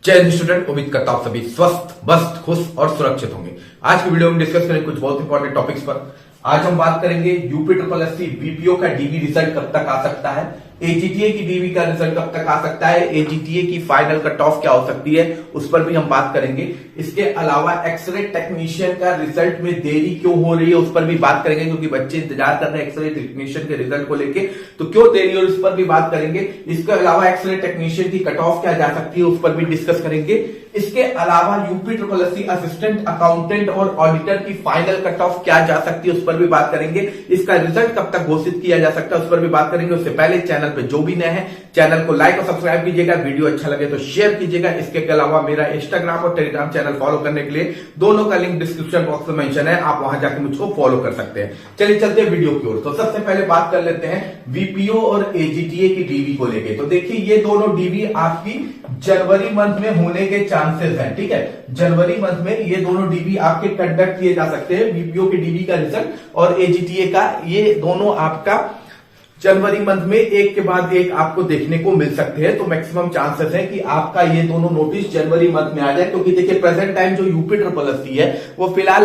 जय हिंद स्टूडेंट, उम्मीद करता हूं सभी स्वस्थ, मस्त, खुश और सुरक्षित होंगे। आज की वीडियो में डिस्कस करेंगे कुछ बहुत इंपॉर्टेंट टॉपिक्स पर। आज हम बात करेंगे यूपी ट्रिपल एससी बीपीओ का डीबी रिजल्ट कब तक आ सकता है, एजीटीए की डीबी का रिजल्ट कब तक आ सकता है, एजीटीए की फाइनल कट ऑफ क्या हो सकती है, उस पर भी हम बात करेंगे। इसके अलावा एक्सरे टेक्नीशियन का रिजल्ट में देरी क्यों हो रही है उस पर भी बात करेंगे, क्योंकि बच्चे इंतजार कर रहे हैं एक्सरे टेक्नीशियन के रिजल्ट को लेके, तो क्यों देरी और उस पर भी बात करेंगे। इसके अलावा एक्सरे टेक्नीशियन की कट ऑफ क्या जा सकती है उस पर भी डिस्कस करेंगे। इसके अलावा UP triple SC assistant accountant और ऑडिटर की फाइनल कट ऑफ क्या जा सकती है उस पर भी बात करेंगे। इसका रिजल्ट कब तक घोषित किया जा सकता है उस पर भी बात करेंगे। उससे पहले चैनल पे जो भी नए हैं चैनल को लाइक और सब्सक्राइब कीजिएगा, वीडियो अच्छा लगे तो शेयर कीजिएगा। इसके अलावा मेरा इंस्टाग्राम और टेलीग्राम चैनल फॉलो करने के लिए दोनों का लिंक डिस्क्रिप्शन बॉक्स में मेंशन है, आप वहां जाकर मुझको फॉलो कर सकते हैं। चलिए चलते हैं वीडियो की ओर। तो सबसे पहले बात कर लेते हैं वीपीओ और एजीटीए की डीबी को लेके। तो देखिए ये दोनों डीबी आपकी जनवरी मंथ में होने के चांसेस हैं, ठीक है। जनवरी मंथ में ये दोनों डीबी आपके कंडक्ट किए जा सकते हैं, वीपीओ के डीबी का रिजल्ट और एजीटीए का, ये दोनों आपका जनवरी मंथ में एक के बाद एक आपको देखने को मिल सकते हैं। तो मैक्सिमम चांसेस है कि आपका ये दोनों नोटिस जनवरी मंथ में आ जाए, क्योंकि देखिए प्रेजेंट टाइम जो यूपी ट्रिपल एससी है वो फिलहाल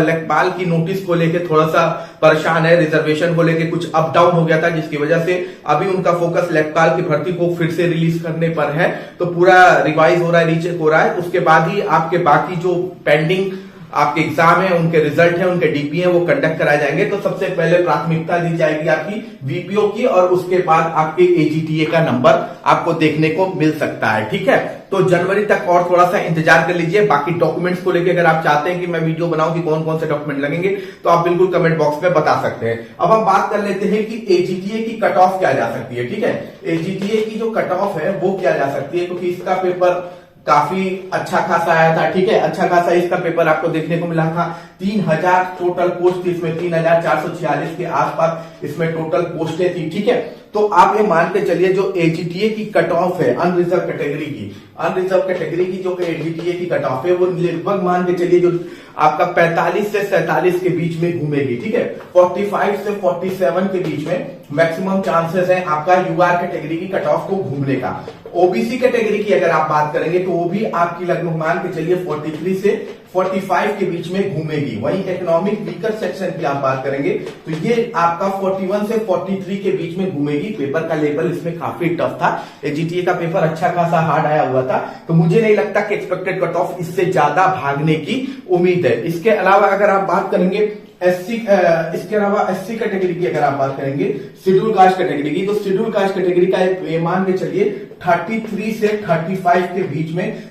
लेखपाल की नोटिस को लेके थोड़ा सा परेशान है, रिजर्वेशन को लेके कुछ अप डाउन हो गया था, जिसकी वजह से अभी उनका फोकस लेखपाल की भर्ती को फिर से रिलीज करने पर है। तो पूरा रिवाइज हो रहा है, रीचेक हो रहा है, उसके बाद ही आपके बाकी जो पेंडिंग आपके एग्जाम है, उनके रिजल्ट है, उनके डीपी है, वो कंडक्ट कराए जाएंगे। तो सबसे पहले प्राथमिकता दी जाएगी आपकी वीपीओ की, और उसके बाद आपके एजीटीए का नंबर आपको देखने को मिल सकता है, ठीक है। तो जनवरी तक और थोड़ा सा इंतजार कर लीजिए। बाकी डॉक्यूमेंट्स को लेकर अगर आप चाहते हैं कि मैं वीडियो बनाऊं कि कौन कौन से डॉक्यूमेंट लगेंगे, तो आप बिल्कुल कमेंट बॉक्स में बता सकते हैं। अब हम बात कर लेते हैं कि एजीटीए की कट ऑफ क्या जा सकती है, ठीक है। एजीटीए की जो कट ऑफ है वो क्या जा सकती है, क्योंकि इसका पेपर काफी अच्छा खासा आया था, ठीक है। अच्छा खासा इसका पेपर आपको देखने को मिला था। 3000 टोटल पोस्ट थी इसमें, 3446 के आसपास इसमें टोटल पोस्टें थी, ठीक है। तो आप ये मान के चलिए जो एजीटीए की कट ऑफ है अनरिजर्व कैटेगरी की जो एजीटीए की कट ऑफ है वो लगभग मान के चलिए जो आपका 45 से 47 के बीच में घूमेगी, ठीक है। 45 से 47 के बीच में मैक्सिमम चांसेस है आपका यूआर कैटेगरी की कट ऑफ को घूमने का। ओबीसी कैटेगरी की अगर आप बात करेंगे तो वो भी आपकी लगभग मान के चलिए 43 से 45 के बीच में घूमेगी। वहीं इकोनॉमिक वीकर सेक्शन की आप बात करेंगे तो ये आपका 41 से 43 के बीच में घूमेगी। पेपर का लेवल इसमें काफी टफ था, एजीटीए का पेपर अच्छा खासा हार्ड आया हुआ था, तो मुझे नहीं लगता कि एक्सपेक्टेड कट ऑफ इससे ज्यादा भागने की उम्मीद है। इसके अलावा अगर आप बात करेंगे इसके अलावा एससी कैटेगरी की अगर आप बात करेंगे, शेड्यूल कास्ट कैटेगरी की, तो शेड्यूल कास्ट कैटेगरी का ये मान के चलिए 33 से 35 के बीच में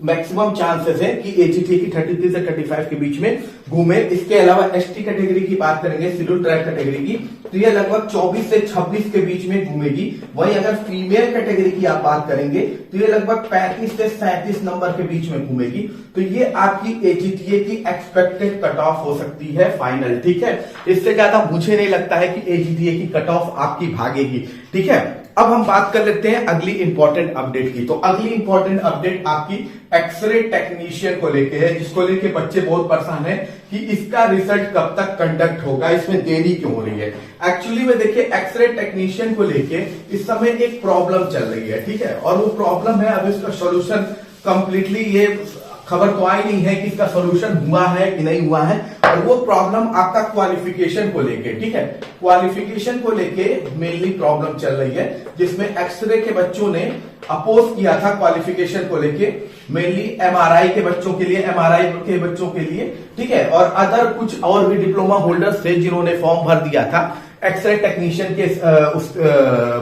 मैक्सिमम चांसेस है कि एजीटीए की 33 से 35 के बीच में घूमे। इसके अलावा एसटी कैटेगरी की बात करेंगे, शेड्यूल ट्राइब कैटेगरी की, तो ये लगभग 24 से 26 के बीच में घूमेगी। वहीं अगर फीमेल कैटेगरी की आप बात करेंगे तो ये लगभग 35 से 37 नंबर के बीच में घूमेगी। तो ये आपकी एजीटीए की एक्सपेक्टेड कट ऑफ हो सकती है फाइनल, ठीक है। इससे ज्यादा मुझे नहीं लगता है कि एजीटीए की कट ऑफ आपकी भागेगी, ठीक है। अब हम बात कर लेते हैं अगली इंपॉर्टेंट अपडेट की। तो अगली इंपॉर्टेंट अपडेट आपकी एक्सरे टेक्नीशियन को लेके है, जिसको लेके बच्चे बहुत परेशान है कि इसका रिजल्ट कब तक कंडक्ट होगा, इसमें देरी क्यों हो रही है। एक्चुअली में देखिए एक्सरे टेक्नीशियन को लेके इस समय एक प्रॉब्लम चल रही है, ठीक है, और वो प्रॉब्लम है, अब इसका सोल्यूशन कंप्लीटली ये खबर तो आई नहीं है कि इसका सोल्यूशन हुआ है कि नहीं हुआ है। और वो प्रॉब्लम आपका क्वालिफिकेशन को लेके, ठीक है, क्वालिफिकेशन को लेके मेनली प्रॉब्लम चल रही है, जिसमें एक्सरे के बच्चों ने अपोज किया था क्वालिफिकेशन को लेके, मेनली एमआरआई के बच्चों के लिए, ठीक है, और अदर कुछ और भी डिप्लोमा होल्डर्स थे जिन्होंने फॉर्म भर दिया था एक्सरे टेक्नीशियन के उस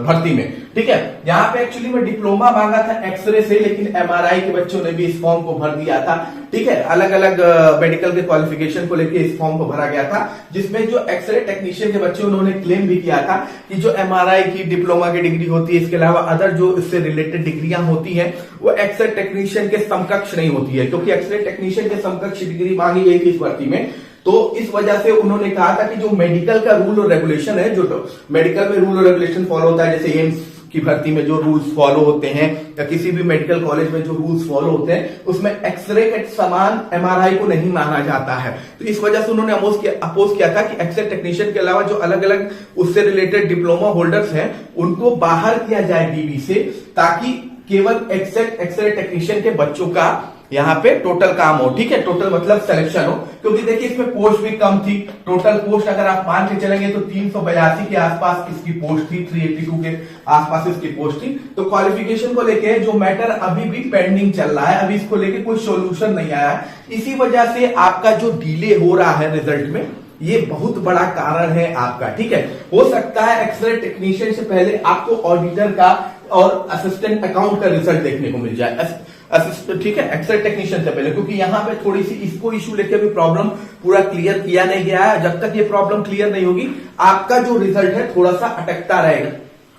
भर्ती में, ठीक है। यहाँ पे एक्चुअली में डिप्लोमा मांगा था एक्सरे से, लेकिन एमआरआई के बच्चों ने भी इस फॉर्म को भर दिया था, ठीक है। अलग अलग मेडिकल के क्वालिफिकेशन को लेके इस फॉर्म को भरा गया था, जिसमें जो एक्सरे टेक्नीशियन के बच्चे उन्होंने क्लेम भी किया था कि जो एमआरआई की डिप्लोमा की डिग्री होती है, इसके अलावा अदर जो इससे रिलेटेड डिग्रियां होती हैं वो एक्सरे टेक्नीशियन के समकक्ष नहीं होती है, क्योंकि एक्सरे टेक्नीशियन के समकक्ष डिग्री मांगी गई थी इस भर्ती में। तो इस वजह से उन्होंने कहा था कि जो मेडिकल का रूल और रेगुलेशन है, जो मेडिकल में रूल और रेगुलेशन फॉलो होता है, जैसे एम्स की भर्ती में जो रूल्स फॉलो होते हैं या किसी भी मेडिकल कॉलेज में जो रूल्स फॉलो होते हैं, उसमें एक्सरे के समान एमआरआई को नहीं माना जाता है। तो इस वजह से उन्होंने अपोज किया था कि एक्सरे टेक्नीशियन के अलावा जो अलग अलग उससे रिलेटेड डिप्लोमा होल्डर्स हैं उनको बाहर किया जाए डीबी से, ताकि केवल एग्जैक्ट एक्सरे टेक्नीशियन के बच्चों का यहाँ पे टोटल काम हो, ठीक है, टोटल मतलब सिलेक्शन हो, क्योंकि देखिए इसमें पोस्ट भी कम थी। टोटल पोस्ट अगर आप मान के चलेंगे तो 382 के आसपास इसकी पोस्ट थी, 382 के आसपास इसकी पोस्ट थी। तो क्वालिफिकेशन को लेके जो मैटर अभी भी पेंडिंग चल रहा है, अभी इसको लेके कोई सोल्यूशन नहीं आया है। इसी वजह से आपका जो डिले हो रहा है रिजल्ट में, ये बहुत बड़ा कारण है आपका, ठीक है। हो सकता है एक्सरे टेक्नीशियन से पहले आपको ऑडिटर का और असिस्टेंट अकाउंट का रिजल्ट देखने को मिल जाए, असिस्टेंट, ठीक है, एक्सरे टेक्नीशियन से पहले, क्योंकि यहाँ पे थोड़ी सी इसको इशू लेके भी प्रॉब्लम पूरा क्लियर किया नहीं गया है। जब तक ये प्रॉब्लम क्लियर नहीं होगी आपका जो रिजल्ट है थोड़ा सा अटकता रहेगा।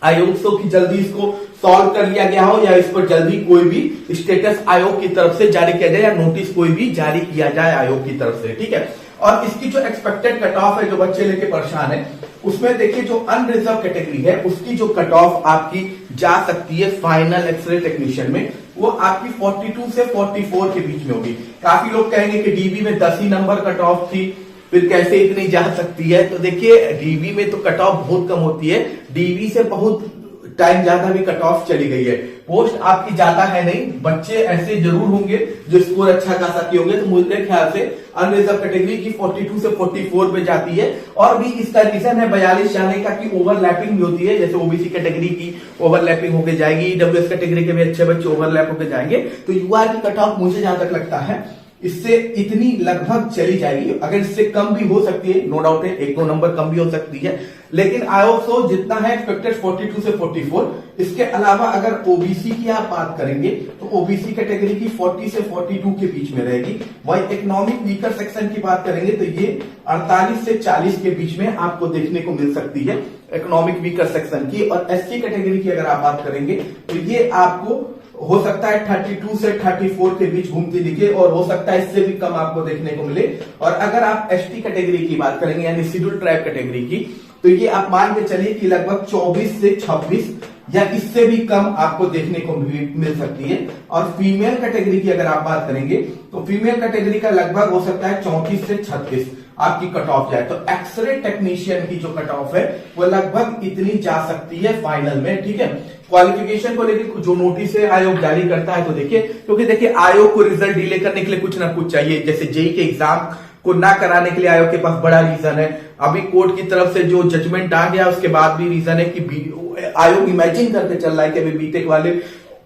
आयोग से कि जल्दी इसको सॉल्व कर लिया गया हो या इस पर जल्दी कोई भी स्टेटस आयोग की तरफ से जारी किया जाए या नोटिस कोई भी जारी किया जाए आयोग की तरफ से, ठीक है। और इसकी जो एक्सपेक्टेड कट ऑफ है, जो बच्चे लेके परेशान है, उसमें देखिए जो अनरिजर्व कैटेगरी है उसकी जो कट ऑफ आपकी जा सकती है फाइनल एक्सरे टेक्नीशियन में, वो आपकी 42 से 44 के बीच में होगी। काफी लोग कहेंगे कि डीबी में 10 ही नंबर कट ऑफ थी, फिर कैसे इतनी जा सकती है। तो देखिए डीबी में तो कट ऑफ बहुत कम होती है, डीबी से बहुत टाइम ज्यादा भी कट ऑफ चली गई है। पोस्ट आपकी ज्यादा है नहीं, बच्चे ऐसे जरूर होंगे जो स्कोर अच्छा खासा किए होंगे। तो मुझे ख्याल से अनरिजर्व कैटेगरी की 42 से 44 पे जाती है। और भी इसका रीजन है 42 जाने का कि ओवरलैपिंग भी होती है, जैसे ओबीसी कैटेगरी की ओवरलैपिंग होके जाएगी, ईडब्ल्यूएस कैटेगरी के भी अच्छे बच्चे ओवरलैप होके जाएंगे। तो यूआर की कट ऑफ मुझे जहां तक लगता है इससे इतनी लगभग चली जाएगी। अगर इससे कम भी हो सकती है, नो डाउट है, 1-2 नंबर कम भी हो सकती है, लेकिन आयोग सो जितना है एक्सपेक्टेड 42 से 44। इसके अलावा अगर ओबीसी की आप बात करेंगे तो ओबीसी कैटेगरी की 40 से 42 के बीच में रहेगी। वही इकोनॉमिक वीकर सेक्शन की बात करेंगे तो ये 48 से 40 के बीच में आपको देखने को मिल सकती है इकोनॉमिक वीकर सेक्शन की। और एससी कैटेगरी की अगर आप बात करेंगे तो ये आपको हो सकता है 32 से 34 के बीच घूमती दिखे, और हो सकता है इससे भी कम आपको देखने को मिले। और अगर आप एसटी कैटेगरी की बात करेंगे यानी शेड्यूल ट्राइब कैटेगरी की, तो ये आप मान के चलिए कि लगभग 24 से 26 या इससे भी कम आपको देखने को मिल सकती है। और फीमेल कैटेगरी की अगर आप बात करेंगे तो फीमेल कैटेगरी का लगभग हो सकता है 34 से 36 आपकी कट ऑफ जाए। तो एक्सरे टेक्नीशियन की जो कट ऑफ है वो लगभग इतनी जा सकती है फाइनल में, ठीक है। क्वालिफिकेशन को लेकर जो नोटिस है आयोग जारी करता है तो देखिए, क्योंकि देखिए आयोग को रिजल्ट डिले करने के लिए कुछ ना कुछ चाहिए। जैसे जेई के एग्जाम को ना कराने के लिए आयोग के पास बड़ा रीजन है। अभी कोर्ट की तरफ से जो जजमेंट आ गया उसके बाद भी रीजन है कि आयोग इमेजिन करके चल रहा है कि अभी बीटेक वाले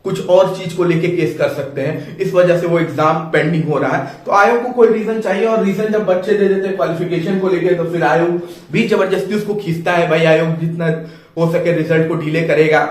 कुछ और चीज को लेके केस कर सकते हैं, इस वजह से वो एग्जाम पेंडिंग हो रहा है। तो आयोग को कोई रीजन चाहिए, और रीजन जब बच्चे दे देते हैं क्वालिफिकेशन को लेके तो फिर आयोग भी जबरदस्ती उसको खींचता है। भाई आयोग जितना हो सके रिजल्ट को डिले करेगा,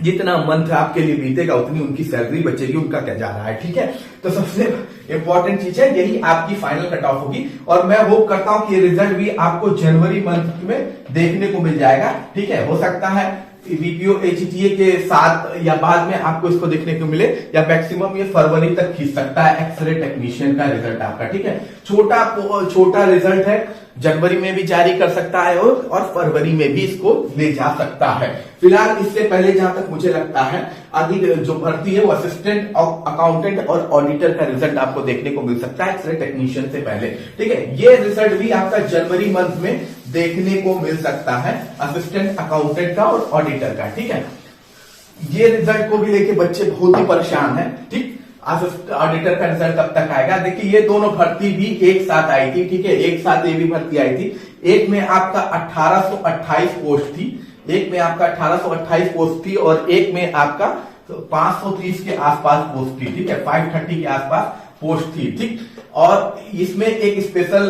जितना मंथ आपके लिए बीतेगा उतनी उनकी सैलरी बचेगी, उनका क्या जा रहा है, ठीक है। तो सबसे इंपॉर्टेंट चीज है यही आपकी फाइनल कट ऑफ होगी। और मैं होप करता हूं कि ये रिजल्ट भी आपको जनवरी मंथ में देखने को मिल जाएगा, ठीक है। हो सकता है बीपीओ एचटीए के साथ या बाद में आपको इसको देखने को मिले, या मैक्सिमम ये फरवरी तक खींच सकता है एक्सरे टेक्नीशियन का रिजल्ट आपका, ठीक है। छोटा रिजल्ट है, जनवरी में भी जारी कर सकता है और फरवरी में भी इसको ले जा सकता है। फिलहाल इससे पहले जहां तक मुझे लगता है आगे जो भर्ती है वो असिस्टेंट अकाउंटेंट और ऑडिटर का रिजल्ट आपको देखने को मिल सकता है एक्सरे टेक्नीशियन से पहले, ठीक है। ये रिजल्ट भी आपका जनवरी मंथ में देखने को मिल सकता है असिस्टेंट अकाउंटेंट का और ऑडिटर का, ठीक है। ये रिजल्ट को भी लेके बच्चे बहुत ही परेशान है, ठीक। ऑडिटर का रिजल्ट कब तक आएगा? देखिए ये दोनों भर्ती भी एक साथ आई थी, ठीक है, एक साथ ये भी भर्ती आई थी। एक में आपका 1828 पोस्ट थी, एक में आपका 1828 पोस्ट थी, और एक में आपका 530 के आसपास पोस्ट थी, ठीक है, 530 के आसपास पोस्ट थी, ठीक। और इसमें एक स्पेशल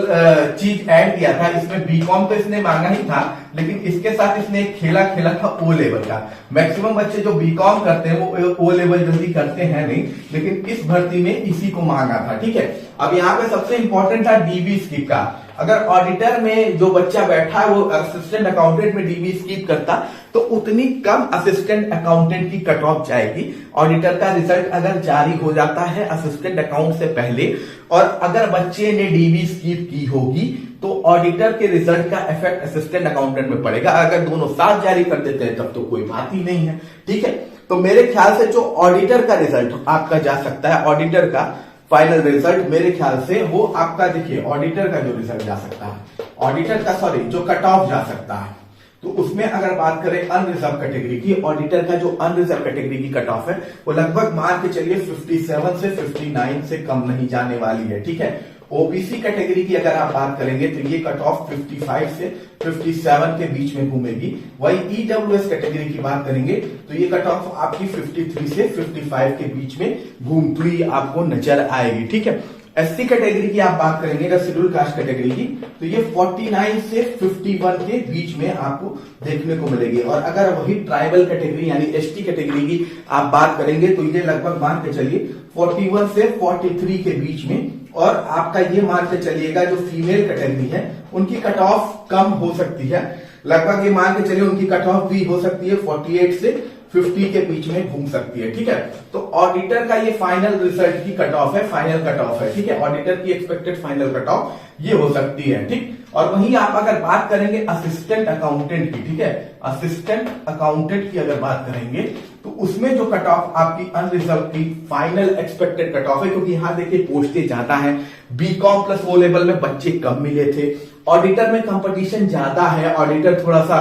चीज ऐड किया था, इसमें बीकॉम तो इसने मांगा ही था, लेकिन इसके साथ इसने एक खेला था ओ लेवल का। मैक्सिमम बच्चे जो बीकॉम करते हैं वो ओ लेवल जल्दी करते हैं नहीं, लेकिन इस भर्ती में इसी को मांगा था, ठीक है। अब यहाँ पे सबसे इंपॉर्टेंट था डीबी स्किप का। अगर ऑडिटर में जो बच्चा बैठा है वो असिस्टेंट अकाउंटेंट में डीबी स्किप करता तो उतनी कम असिस्टेंट अकाउंटेंट की कट ऑफ जाएगी। ऑडिटर का रिजल्ट अगर जारी हो जाता है असिस्टेंट अकाउंट से पहले, और अगर बच्चे ने डीबी स्किप की होगी तो ऑडिटर के रिजल्ट का इफेक्ट असिस्टेंट अकाउंटेंट में पड़ेगा। अगर दोनों साथ जारी कर देते हैं तब तो कोई बात ही नहीं है, ठीक है। तो मेरे ख्याल से जो ऑडिटर का रिजल्ट आपका जा सकता है, ऑडिटर का फाइनल रिजल्ट मेरे ख्याल से वो आपका, देखिए ऑडिटर का जो रिजल्ट जा सकता है, ऑडिटर का सॉरी जो कट ऑफ जा सकता है तो उसमें अगर बात करें अनरिजर्व कैटेगरी की, ऑडिटर का जो अनरिजर्व कैटेगरी की कट ऑफ है वो लगभग मान के चलिए 57 से 59 से कम नहीं जाने वाली है। ठीक है, ओबीसी कैटेगरी की अगर आप बात करेंगे तो ये कट ऑफ 55 से 57 के बीच में घूमेगी। वही ईडब्ल्यूएस कैटेगरी की बात करेंगे तो ये कट ऑफ आपकी 53 से 55 के बीच में घूमती हुई आपको नजर आएगी। ठीक है, एससी कैटेगरी की आप बात करेंगे अगर शेड्यूल कास्ट कैटेगरी की तो ये 49 से 51 के बीच में आपको देखने को मिलेगी। और अगर वही ट्राइबल कैटेगरी यानी एसटी कैटेगरी की आप बात करेंगे तो ये लगभग मान के चलिए 41 से 43 के बीच में। और आपका ये मान के चलिएगा जो फीमेल कैटेगरी है उनकी कट ऑफ कम हो सकती है, लगभग ये मान के चलिए उनकी कट ऑफ भी हो सकती है 48 से 50 के बीच में घूम सकती है। ठीक है, तो ऑडिटर का ये फाइनल रिजल्ट की कट ऑफ है, फाइनल कट ऑफ है। ठीक है, ऑडिटर की एक्सपेक्टेड फाइनल कट ऑफ ये हो सकती है। ठीक, और वहीं आप अगर बात करेंगे असिस्टेंट अकाउंटेंट की, ठीक है, असिस्टेंट अकाउंटेंट की अगर बात करेंगे तो उसमें जो कट ऑफ आपकी अनरिजर्व की फाइनल एक्सपेक्टेड कट ऑफ है, क्योंकि यहां देखिए पोस्टें ज्यादा है, बीकॉम प्लस ओ लेवल में बच्चे कम मिले थे, ऑडिटर में कंपटीशन ज्यादा है, ऑडिटर थोड़ा सा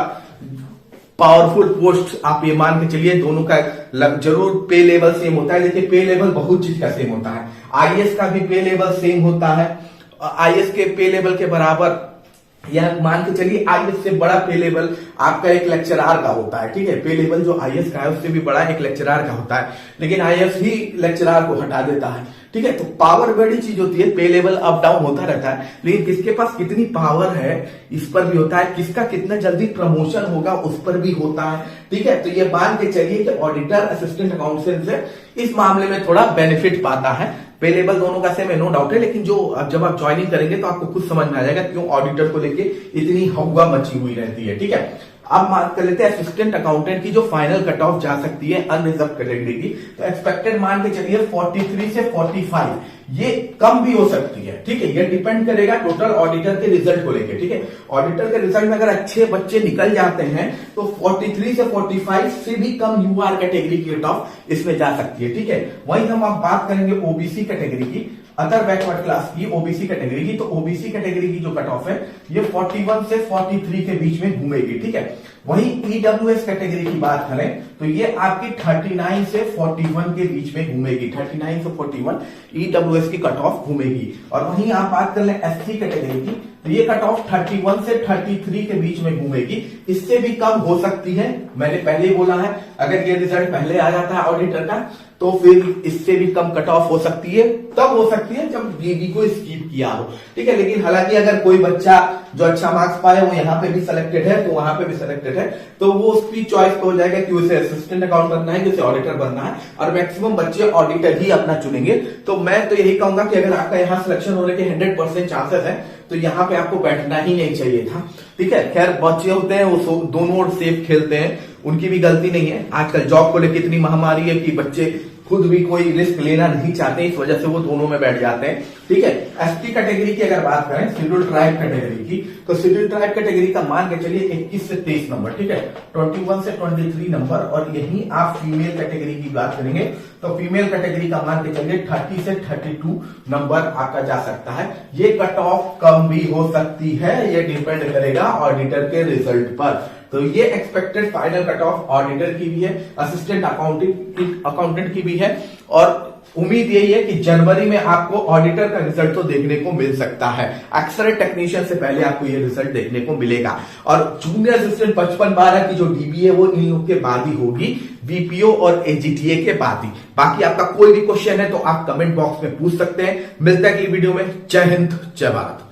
पावरफुल पोस्ट आप ये मान के चलिए दोनों का जरूर पे लेवल सेम होता है। देखिए पे लेवल बहुत चीज का सेम होता है, आईएएस का भी पे लेवल सेम होता है, आईएएस के पे लेवल के बराबर या मान के चलिए आईएएस से बड़ा पे लेवल आपका एक लेक्चरार का होता है। ठीक है, पे लेवल जो आईएएस का है उससे भी बड़ा एक लेक्चरार का होता है, लेकिन आईएएस ही लेक्चरार को हटा देता है। ठीक है, तो पावर बड़ी चीज होती है, पे लेवल अप डाउन होता रहता है, लेकिन किसके पास कितनी पावर है इस पर भी होता है, किसका कितना जल्दी प्रमोशन होगा उस पर भी होता है। ठीक है, तो ये मान के चलिए कि ऑडिटर असिस्टेंट अकाउंटेंट से इस मामले में थोड़ा बेनिफिट पाता है। पे लेवल दोनों का सेम है, नो डाउट है, लेकिन जो जब आप ज्वाइनिंग करेंगे तो आपको खुद समझ में आ जाएगा क्यों ऑडिटर को लेके इतनी हवा मची हुई रहती है। ठीक है, अब बात कर लेते हैं असिस्टेंट अकाउंटेंट की जो फाइनल कट ऑफ जा सकती है अनरिजर्व कैटेगरी की, तो एक्सपेक्टेड मान के चलिए 43 से 45, ये कम भी हो सकती है। ठीक है, ये डिपेंड करेगा टोटल ऑडिटर के रिजल्ट को लेके। ठीक है, ऑडिटर के रिजल्ट में अगर अच्छे बच्चे निकल जाते हैं तो 43 से 45 से भी कम यूआर कैटेगरी की कट ऑफ इसमें जा सकती है। ठीक है, वहीं हम आप बात करेंगे ओबीसी कैटेगरी की, अदर बैकवर्ड क्लास की ओबीसी कैटेगरी की, तो ओबीसी कैटेगरी की जो कट ऑफ है ये 41 से 43 के बीच में घूमेगी। ठीक है, वहीं ईडब्ल्यूएस कैटेगरी की बात करें तो ये आपकी 39 से 41 के बीच में घूमेगी, 39 से 41 ईडब्ल्यूएस की कट ऑफ घूमेगी। और वहीं आप बात कर लें एससी कैटेगरी की तो ये कट ऑफ 31 से 33 के बीच में घूमेगी, इससे भी कम हो सकती है। मैंने पहले ही बोला है अगर ये रिजल्ट पहले आ जाता है ऑडिटर का तो फिर इससे भी कम कट ऑफ हो सकती है, तब हो सकती है जब बीबी को स्किप किया हो। ठीक है, लेकिन हालांकि अगर कोई बच्चा जो अच्छा मार्क्स पाए वो यहाँ पे भी सिलेक्टेड है तो वहां पे भी सिलेक्टेड है तो वो उसकी चॉइस हो जाएगा कि उसे असिस्टेंट अकाउंट बनना है कि उसे ऑडिटर बनना है, और मैक्सिमम बच्चे ऑडिटर ही अपना चुनेंगे। तो मैं तो यही कहूंगा कि अगर आपका यहाँ सिलेक्शन होने के 100% चांसेस है तो यहाँ पे आपको बैठना ही नहीं चाहिए था। ठीक है, खैर बच्चे होते हैं वो दोनों ओर सेफ खेलते हैं, उनकी भी गलती नहीं है। आजकल जॉब को लेकर इतनी महामारी है कि बच्चे खुद भी कोई रिस्क लेना नहीं चाहते, इस वजह से वो दोनों में बैठ जाते हैं। ठीक है, एसटी कैटेगरी की अगर बात करें, शेड्यूल ट्राइब कैटेगरी की, तो शेड्यूल ट्राइब कैटेगरी का मान के चलिए 21 से 23 नंबर। ठीक है, 21 से 23 नंबर। और यही आप फीमेल कैटेगरी की बात करेंगे तो फीमेल कैटेगरी का मान के चलिए 30 से 32 नंबर आपका जा सकता है। ये कट ऑफ कम भी हो सकती है, ये डिपेंड करेगा ऑडिटर के रिजल्ट पर। तो ये expected final cut off auditor की भी है, असिस्टेंट अकाउंटेंट की भी है, और उम्मीद यही है कि जनवरी में आपको ऑडिटर का रिजल्ट तो देखने को मिल सकता है। एक्सरे टेक्नीशियन से पहले आपको ये रिजल्ट देखने को मिलेगा। और जूनियर असिस्टेंट 55-12 की जो डीबी है वो इन लोग के बाद ही होगी, बीपीओ और एजीटीए के बाद ही। बाकी आपका कोई भी क्वेश्चन है तो आप कमेंट बॉक्स में पूछ सकते हैं। मिलता है अगली वीडियो में। जय हिंद, जय भारत।